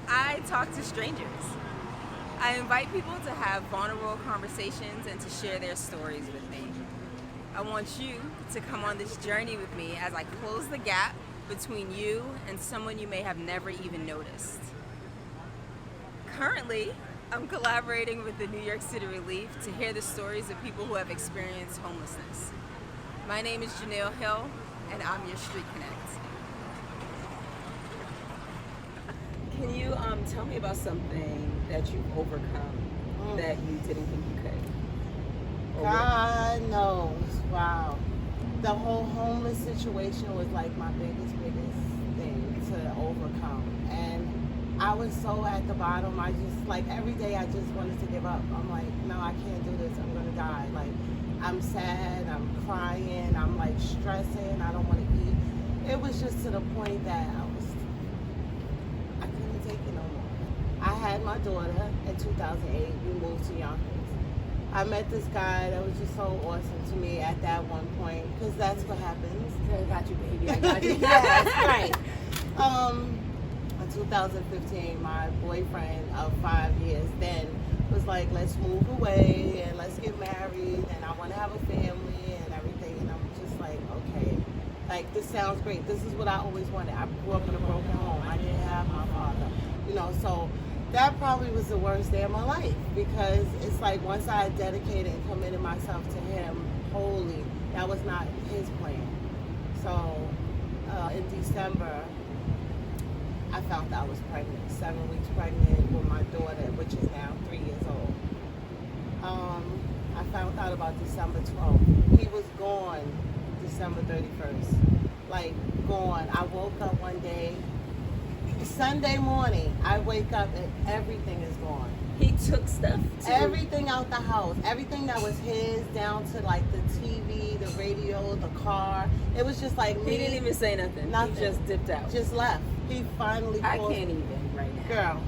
I talk to strangers. I invite people to have vulnerable conversations and to share their stories with me. I want you to come on this journey with me as I close the gap between you and someone you may have never even noticed. Currently, I'm collaborating with the New York City Relief to hear the stories of people who have experienced homelessness. My name is Janille Hill, and I'm your Street Connect. Can you tell me about something that you've overcome that you didn't think you could? God knows. Wow. The whole homeless situation was like my biggest thing to overcome. And I was so at the bottom. I just, like, every day I just wanted to give up. I'm like, no, I can't do this. I'm going to die. Like, I'm sad. I'm crying. I'm, like, stressing. I don't want to eat. It was just to the point that I couldn't take it no more. I had my daughter in 2008. We moved to Yonkers. I met this guy that was just so awesome to me at that one point, because that's what happens. I got you, baby. I got you. Yes, right. In 2015, my boyfriend of 5 years then was like, let's move away and let's get married, and I want to have a family and everything. And I'm just like, okay, like, this sounds great. This is what I always wanted. I grew up in a broken home. I didn't have my father, so that probably was the worst day of my life, because it's like once I dedicated and committed myself to him wholly, that was not his plan. So in December, I found out I was pregnant, 7 weeks pregnant with my daughter, which is now 3 years old. I found out about December 12th. He was gone December 31st, like gone. I woke up one day, Sunday morning, I wake up and everything is gone. He took stuff too. Everything out the house, everything that was his, down to like the TV, the radio, the car. It was just like me. He didn't even say nothing. He just dipped out. Just left. He finally I can't even right now. Girl,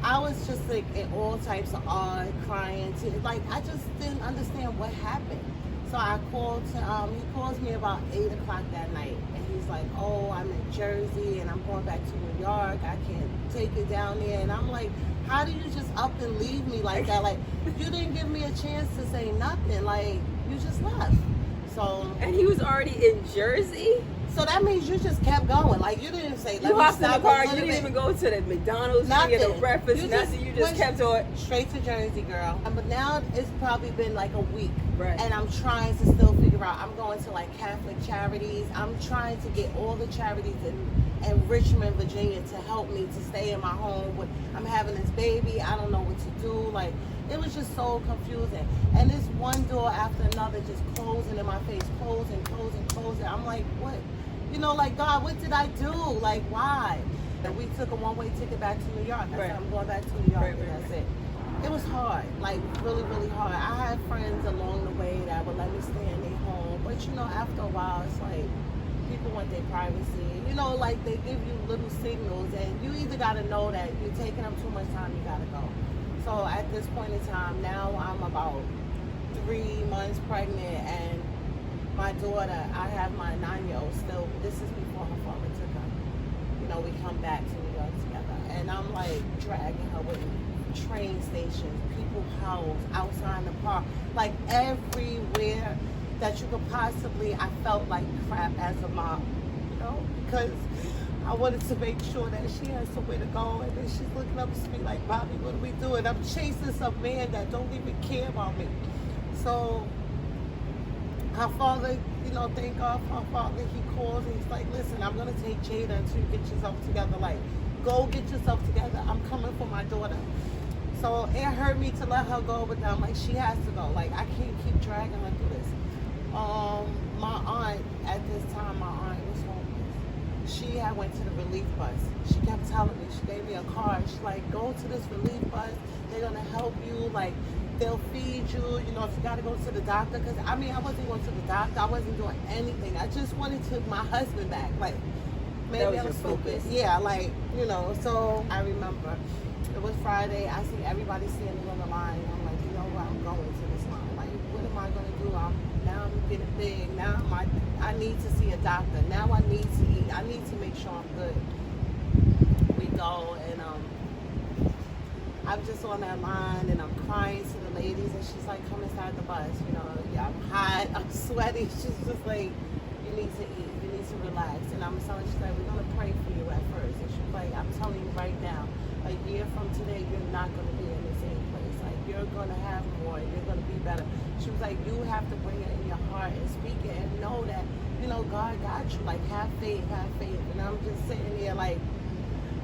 I was just like in all types of awe, crying. Like, I just didn't understand what happened. So I called he calls me about 8 o'clock that night, and he's like, oh, I'm in Jersey and I'm going back to New York. I can't take it down there. And I'm like, how do you just up and leave me like that? Like, you didn't give me a chance to say nothing. Like, you just left. So. And he was already in Jersey? So that means you just kept going. Like, you didn't say, you hopped in the car, you didn't even go to the McDonald's, you didn't get no breakfast, nothing. You just kept on. Straight to Jersey, girl. But now it's probably been like a week. Right. And I'm trying to still figure out. I'm going to like Catholic charities. I'm trying to get all the charities in Richmond, Virginia to help me to stay in my home. I'm having this baby. I don't know what to do. Like, it was just so confusing. And this one door after another just closing in my face, closing. I'm like, what? Like, God, what did I do? Like, why? And we took a one-way ticket back to New York. I said, I'm going back to New York, and that's it. It was hard, like really, really hard. I had friends along the way that would let me stay in their home. But, after a while, it's like people want their privacy. Like they give you little signals, and you either got to know that you're taking up too much time, you got to go. So at this point in time, now I'm about 3 months pregnant, and my daughter, I have my 9-year-old still. This is before her father took her. We come back to New York together, and I'm like dragging her with me. Train stations, people's house, outside the park, like everywhere that you could possibly. I felt like crap as a mom, because I wanted to make sure that she has somewhere to go, and then she's looking up to me like, Bobby, what are we doing? I'm chasing some man that don't even care about me. So her father, thank God for her father, he calls and he's like, listen, I'm going to take Jada until you get yourself together. Like, go get yourself together. I'm coming for my daughter. So it hurt me to let her go, but I'm like, she has to go. Like, I can't keep dragging her through this. My aunt, at this time, my aunt was homeless. She had went to the relief bus. She kept telling me, she gave me a card. She's like, go to this relief bus. They're going to help you. Like, they'll feed you, if you got to go to the doctor. Because, I wasn't going to the doctor. I wasn't doing anything. I just wanted to my husband back. Like, maybe I was stupid. Yeah, like, so I remember it was Friday. I see everybody standing on the line. I'm like, what? I'm going to this line. Like, what am I going to do? Now I'm getting big. Now I need to see a doctor. Now I need to eat. I need to make sure I'm good. We go, and I'm just on that line and I'm crying to the ladies, and she's like, come inside the bus. You know, yeah, I'm hot, I'm sweaty. She's just like, you need to eat, you need to relax. And I'm telling her, she's like, we're gonna pray for you at first. And she's like, I'm telling you right now, a year from today, you're not gonna be in the same place. Like, you're gonna have more, you're gonna be better. She was like, you have to bring it in your heart and speak it and know that, you know, God got you. Like, have faith, have faith. And I'm just sitting there like,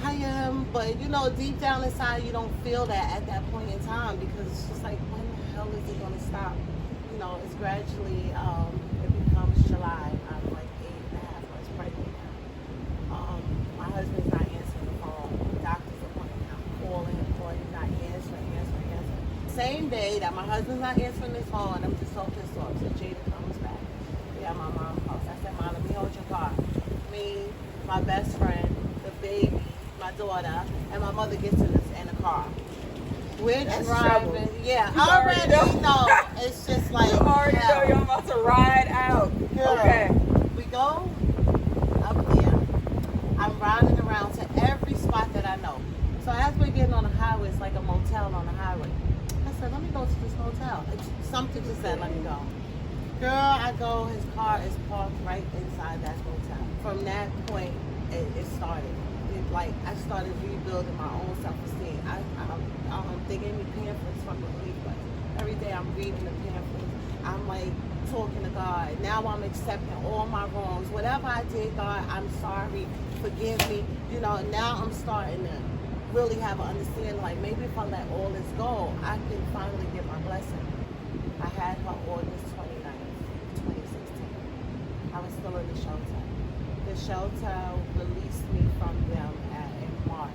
I am, but you know, deep down inside, you don't feel that at that point in time, because it's just like, when the hell is it gonna stop? You know, it's gradually, it becomes July. I'm like 8.5 months pregnant now. My husband's not answering the phone. Doctor's appointment, I'm calling, he's not answering. Same day that my husband's not answering his phone, I'm just so pissed off. So Jada comes back. Yeah, my mom calls. I said, Mom, let me hold your car. Me, my best friend, the baby, my daughter, and my mother gets in the car. We're driving. Yeah, I already know. It's just like, you already know you're about to ride out. Girl, okay. We go up there. I'm riding around to every spot that I know. So as we're getting on the highway, it's like a motel on the highway. I said, let me go to this hotel. Something just said, let me go. Girl, I go, his car is parked right inside that hotel. From that point, it started. I started rebuilding my own self-esteem. They gave me pamphlets from the relief bus. Every day I'm reading the pamphlets. I'm like talking to God. Now I'm accepting all my wrongs. Whatever I did, God, I'm sorry. Forgive me. You know, now I'm starting to really have an understanding, like, maybe if I let all this go, I can finally get my blessing. I had her August 29th, 2016. I was still in the shelter. The shelter released me from them in March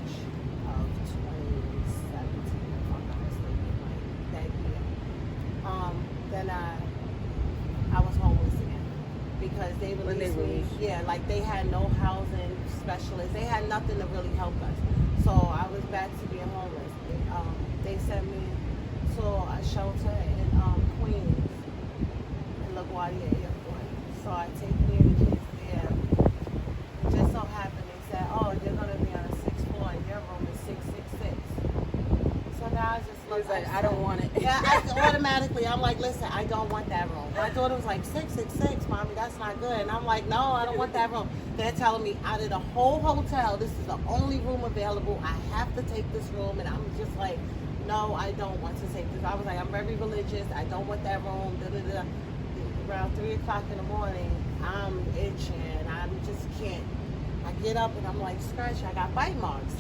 of 2017, if I'm not mistaken, like that year. Then I was homeless again, because they released me. Yeah, like they had no housing specialists. They had nothing to really help us. So I was back to being homeless. They sent me to a shelter in Queens, in LaGuardia Airport. So I take me and the kids there. It just so happened they said, oh, you're going to be on a 6th floor and your room is 666. So now I just looked like, I don't want it. Yeah, I'm like, listen, I don't want that room. My daughter was like, 666, Mommy, that's not good. And I'm like, no, I don't want that room. They're telling me out of the whole hotel, this is the only room available. I have to take this room. And I'm just like, no, I don't want to take this. I was like, I'm very religious. I don't want that room. Around 3 o'clock in the morning, I'm itching. I just can't. I get up and I'm like, scratch, I got bite marks.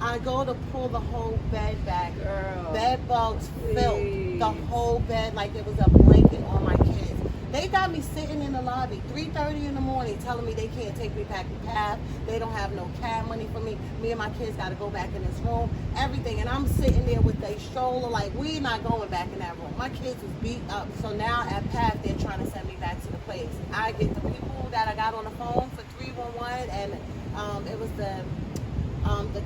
I go to pull the whole bed back. Girl, bed bugs filled the whole bed like it was a blanket on my kids. They got me sitting in the lobby 3:30 in the morning telling me they can't take me back to PATH. They don't have no cab money for me. Me and my kids got to go back in this room. Everything. And I'm sitting there with a stroller like, we not going back in that room. My kids was beat up. So now at PATH, they're trying to send me back to the place. I get the people that I got on the phone for 311, and it was the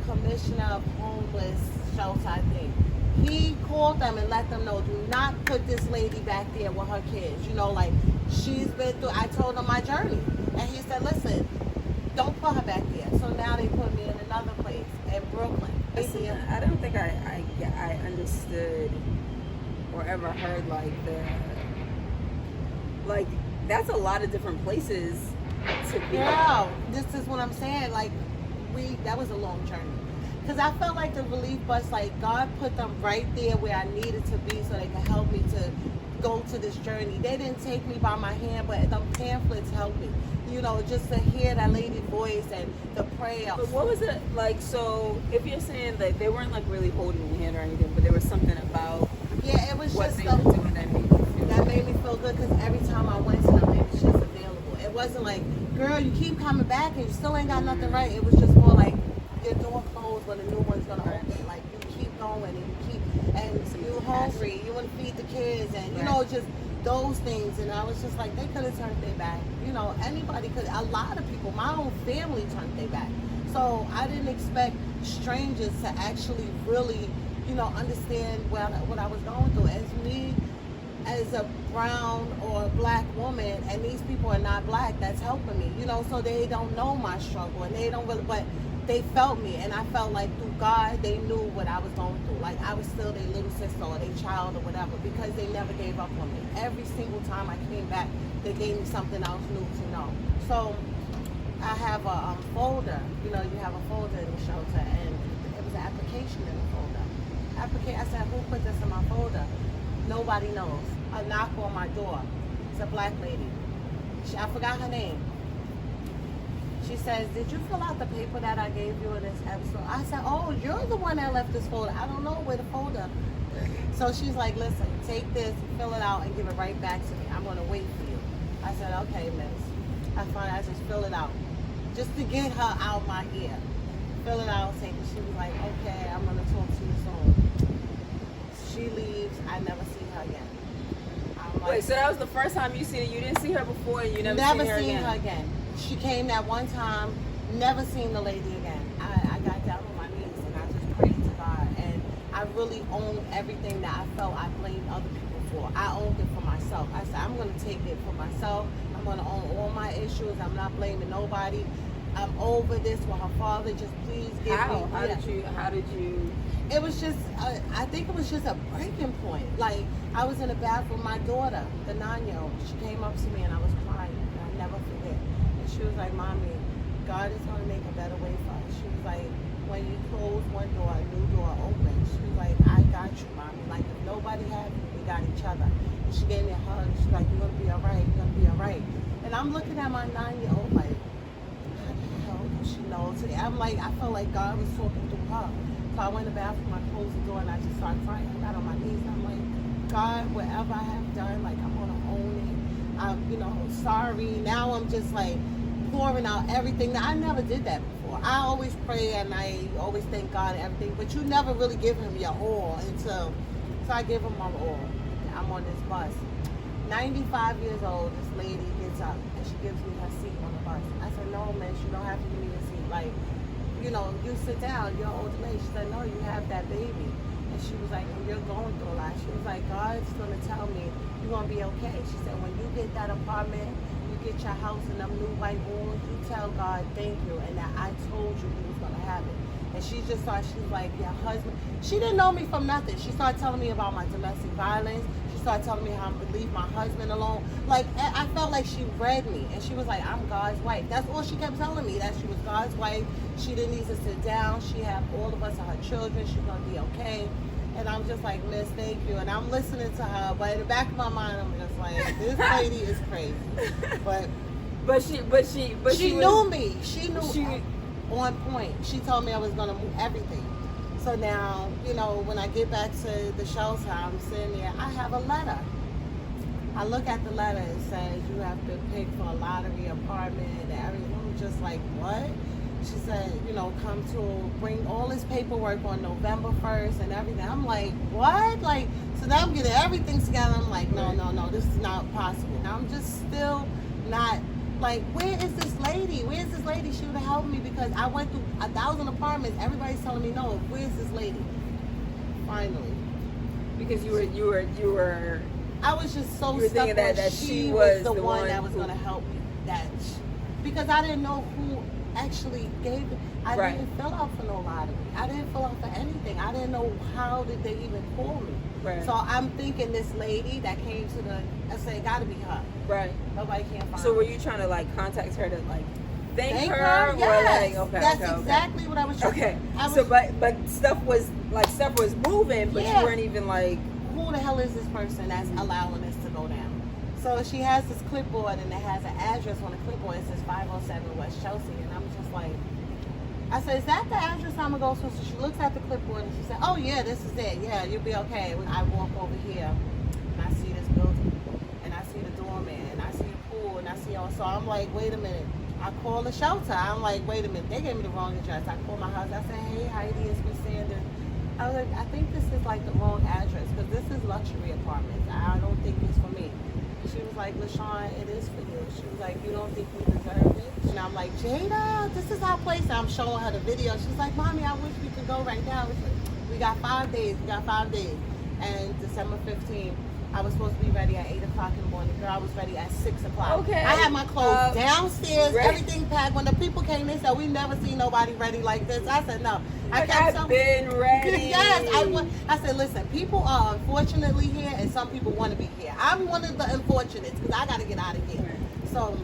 commissioner of homeless shelter, I think. He called them and let them know, do not put this lady back there with her kids. You know, like, she's been through, I told him my journey. And he said, listen, don't put her back there. So now they put me in another place in Brooklyn. Listen, I don't think I understood or ever heard like that's a lot of different places to be. Yeah, this is what I'm saying. Like, that was a long journey. Because I felt like the relief bus, like, God put them right there where I needed to be so they could help me to go to this journey. They didn't take me by my hand, but the pamphlets helped me. You know, just to hear that lady's voice and the prayer. But what was it like? So if you're saying that they weren't like really holding your hand or anything, but there was something about it was what just they were doing that made me feel good, because every time I went to them, it was just available. It wasn't like, girl, you keep coming back and you still ain't got nothing right. It was just more like, your door closed, but a new one's gonna open. Like, you keep going and you're hungry, you want to feed the kids, and you know, just those things. And I was just like, they could have turned their back. You know, anybody could. A lot of people, my own family, turned their back. So I didn't expect strangers to actually really, you know, understand what I was going through. As me, as a brown or a black woman, and these people are not black, that's helping me. You know, so they don't know my struggle, and they don't really, but they felt me, and I felt like through God, they knew what I was going through. Like I was still their little sister or their child or whatever, because they never gave up on me. Every single time I came back, they gave me something else new to know. So I have a folder. You know, you have a folder in the shelter, and it was an application in the folder. I said, who put this in my folder? Nobody knows. A knock on my door. It's a black lady. I forgot her name. She says, did you fill out the paper that I gave you in this episode? I said, oh, you're the one that left this folder. I don't know where the folder. So she's like, listen, take this, fill it out, and give it right back to me. I'm going to wait for you. I said, okay, miss. I just fill it out. Just to get her out my ear. Fill it out, take it. She was like, okay, I'm going to talk to you soon. She leaves. I never see her again. Wait, so that was the first time you seen her? You didn't see her before, and you never seen her again? She came that one time, never seen the lady again. I got down on my knees and I just prayed to God. And I really owned everything that I felt I blamed other people for. I owned it for myself. I said, I'm going to take it for myself. I'm going to own all my issues. I'm not blaming nobody. I'm over this with her father. Just please give me. How did you? It was just, I think it was just a breaking point. Like, I was in the bathroom with my daughter, the 9-year-old. She came up to me and I was crying. And I never forget. And she was like, Mommy, God is going to make a better way for us. She was like, when you close one door, a new door opens. She was like, I got you, Mommy. Like, if nobody had you, we got each other. And she gave me a hug. She's like, you're going to be all right. You're going to be all right. And I'm looking at my 9-year-old like, how the hell does she know? I'm like, I felt like God was talking through her. So I went to the bathroom, I closed the door, and I just started crying. I got on my knees, and I'm like, God, whatever I have done, like, I'm going to own it. I'm, sorry. Now I'm just, like, pouring out everything. Now, I never did that before. I always pray at night, always thank God and everything, but you never really give him your all until, so I give him my all. I'm on this bus. 95 years old, this lady gets up, and she gives me her seat on the bus. I said, no, miss, you don't have to give me a seat. Like, you sit down, you're an old lady. She said, no, you have that baby. And she was like, well, you're going through a lot. She was like, God's going to tell me you're going to be okay. She said, when you get that apartment, you get your house and them new white walls, you tell God, thank you, and that I told you he was going to have it. And she just thought, she was like, your husband. She didn't know me from nothing. She started telling me about my domestic violence. She started telling me how I'm going to leave my husband alone. Like, I felt like she read me. And she was like, I'm God's wife. That's all she kept telling me, that she was God's wife. She didn't need to sit down. She had all of us and her children. She's going to be okay. And I'm just like, miss, thank you. And I'm listening to her. But in the back of my mind, I'm just like, this lady is crazy. But she knew me. She knew on point. She told me I was going to move everything. So now, when I get back to the shelter, I'm sitting there, I have a letter. I look at the letter, it says you have to pick for a lottery apartment and everything. I'm just like, what? She said, come to bring all this paperwork on November 1st and everything. I'm like, what? Like, so now I'm getting everything together. I'm like, no, this is not possible. I'm just still not, like, where is this lady? Where's this lady? She would have helped me, because I went through 1,000 apartments. Everybody's telling me no. Where's this lady? Finally. Because you were I was just so stuck that she was the one that was going to help me. Because I didn't know who actually gave it. I didn't fill out for no lottery. I didn't fill out for anything. I didn't know how did they even call me. Right. So I'm thinking this lady that came to I said, it got to be her. Right. Nobody can find her. So were you trying to contact her to thank her? Yes. Or okay. That's exactly what I was trying. Okay. But stuff was moving, but you weren't even who the hell is this person that's allowing this to go down? So she has this clipboard, and it has an address on the clipboard. It says 507 West Chelsea, and I'm just like, I said, is that the address I'm gonna go to? So she looks at the clipboard and she said, oh yeah, this is it. Yeah, you'll be okay. I walk over here and I see this building, and I see the doorman, and I see the pool, and I see all. So I'm like, wait a minute. I call the shelter. I'm like, wait a minute. They gave me the wrong address. I call my husband. I said, hey Heidi, it's Miss Sanders. I was like, I think this is the wrong address, because this is luxury apartments. I don't think it's for me. She was like, Lasharne, it is for you. She was like, you don't think you deserve it? And I'm like, Jada, this is our place. And I'm showing her the video. She's like, Mommy, I wish we could go right now. We got 5 days. And December 15th, I was supposed to be ready at 8 o'clock in the morning. Girl, I was ready at 6 o'clock. Okay. I had my clothes downstairs, right. everything packed. When the people came, they said, we never seen nobody ready like this. I said, no. I've been ready. Yes. I said, listen, people are unfortunately here, and some people want to be here. I'm one of the unfortunates because I got to get out of here. Right. So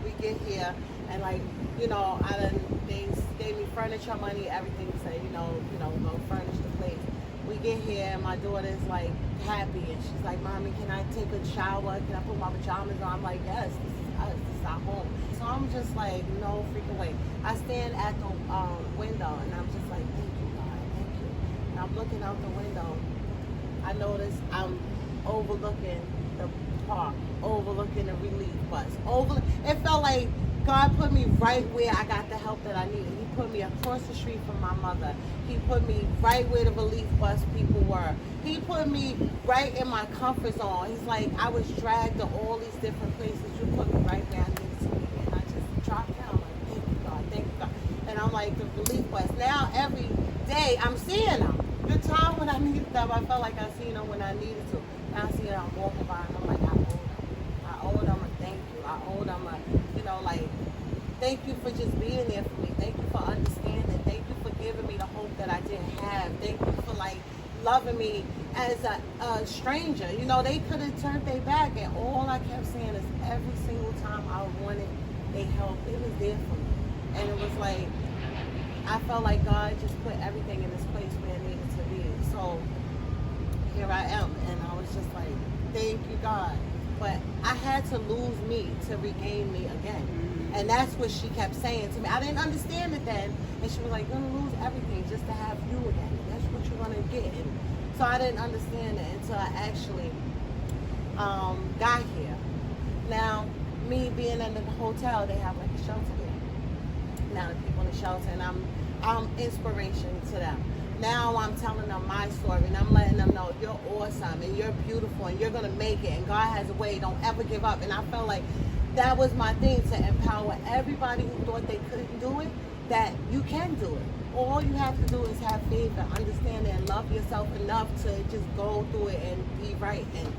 we get here, and like, they gave me furniture money, everything, to say, go furnish the place. We get here, and my daughter's like happy, and she's like, Mommy, can I take a shower? Can I put my pajamas on? I'm like, yes, this is us, this is our home. So I'm just like, no freaking way. I stand at the window, and I'm just like, thank you, God, thank you. And I'm looking out the window. I notice I'm overlooking the park, overlooking the relief bus. It felt like God put me right where I got the help that I needed. He put me across the street from my mother. He put me right where the relief bus people were. He put me right in my comfort zone. He's like, I was dragged to all these different places. You put me right where I needed to be. And I just dropped down. Like, thank you, God, thank you, God. And I'm like, the relief bus. Now, every day, I'm seeing them. The time when I needed them, I felt like I seen them when I needed to. Now I see them walking by, and I'm like, I owe them a thank you. I owe them a, thank you for just being there for me. Thank you for understanding. Thank you for giving me the hope that I didn't have. Thank you for loving me as a stranger. They could have turned their back, and all I kept saying is every single time I wanted their help, it was there for me. And it was like, I felt like God just put everything in this place where it needed to be. So here I am, and I was just like, thank you, God. But I had to lose me to regain me again. Mm-hmm. And that's what she kept saying to me. I didn't understand it then. And she was like, you're going to lose everything just to have you again. That's what you're going to get. And so I didn't understand it until I actually got here. Now, me being in the hotel, they have like a shelter here. Now the people in the shelter, and I'm inspiration to them. Now I'm telling them my story, and I'm letting them know you're awesome and you're beautiful and you're going to make it, and God has a way. Don't ever give up. And I felt like that was my thing, to empower everybody who thought they couldn't do it, that you can do it. All you have to do is have faith and understand it and love yourself enough to just go through it and be right. And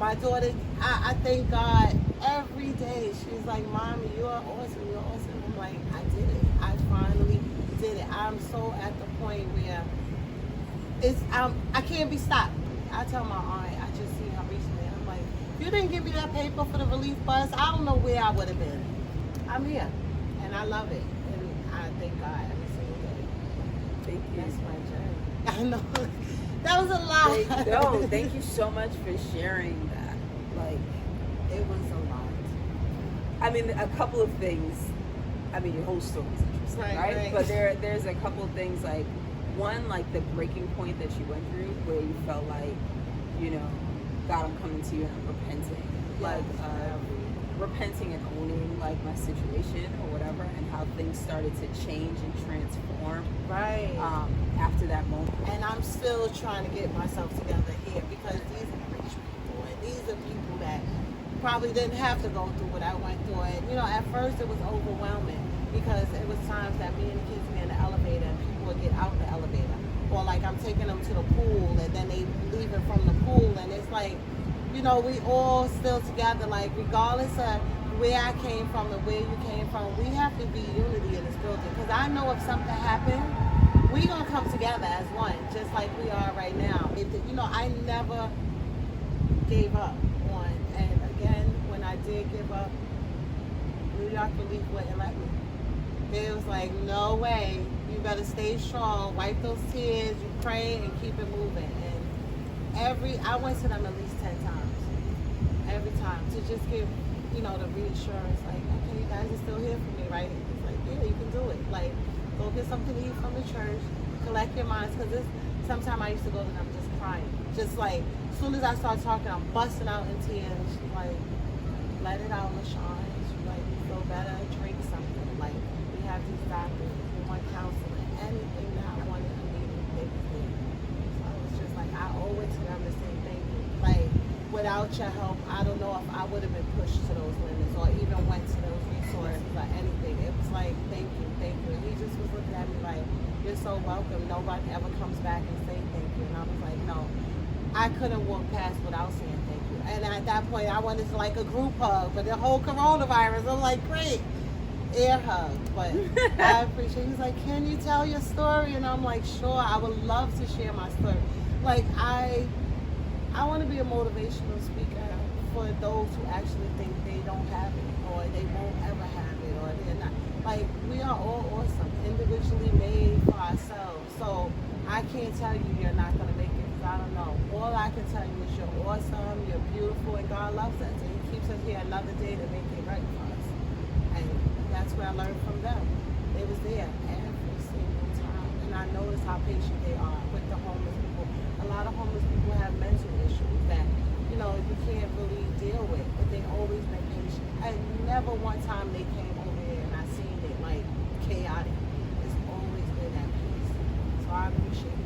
my daughter, I thank God every day. She's like, Mommy, you're awesome, you're awesome. I'm like, I did it. I finally did it. I'm so at the point where I can't be stopped. I tell my aunt, I just see her recently, I'm like, if you didn't give me that paper for the relief bus, I don't know where I would have been. I'm here, and I love it, and I thank God every single day. Thank you. That's my journey. I know. That was a lot. Thank you so much for sharing that. It was a lot. I mean, a couple of things. I mean, your whole story is interesting, right? But there's a couple of things, like, one, like the breaking point that you went through where you felt like, God, I'm coming to you and I'm repenting. Repenting and owning, like, my situation or whatever, and how things started to change and transform. Right. After that moment. And I'm still trying to get myself together here, because these are rich people, and these are people that probably didn't have to go through what I went through. And at first it was overwhelming, because it was times that me and the kids be in the elevator and people would get out the elevator, or like I'm taking them to the pool and then they leaving from the pool, and it's like, we all still together, like regardless of where I came from and where you came from, we have to be unity in this building, because I know if something happened, we're gonna come together as one, just like we are right now. I never gave up on, and again, when I did give up, New York Relief wouldn't let me. It was like, no way, you better stay strong, wipe those tears, you pray and keep it moving. And I went to them at least 10 times, every time, to just give, the reassurance, like, okay, you guys are still here for me, right? It's like, yeah, you can do it. Like, go get something to eat from the church, collect your minds, because sometimes I used to go to them just crying. Just like, as soon as I start talking, I'm busting out in tears. She's like, let it out, Lasharne. She's like, you feel better, drink something. Like, we have these doctors, we want counseling, anything that I wanted to need, they was there. So I was just like, I owe it to them to say thank you. Like, without your help, I don't know if I would have been pushed to those limits or even went to those resources or anything. It was like, thank you, thank you. And he just was looking at me like, you're so welcome. Nobody ever comes back and say thank you. And I was like, no, I couldn't walk past without saying thank you. And at that point, I wanted to like a group hug, but the whole coronavirus, I'm like, great, air hug. But I appreciate. He's like, can you tell your story? And I'm like, sure. I would love to share my story. Like I want to be a motivational speaker for those who actually think they don't have it, or they won't ever have it, or they're not. Like, we are all awesome, individually made for ourselves. So I can't tell you you're not going to make it, because I don't know. All I can tell you is you're awesome, you're beautiful, and God loves us. And He keeps us here another day to make it right for us. And that's what I learned from them. They was there every single time. And I noticed how patient they are with the homeless people. A lot of homeless people have mental issues that, you know, you can't really deal with, but they always been patient. And never one time they came over here and I seen it like chaotic. It's always been at peace. So I appreciate it.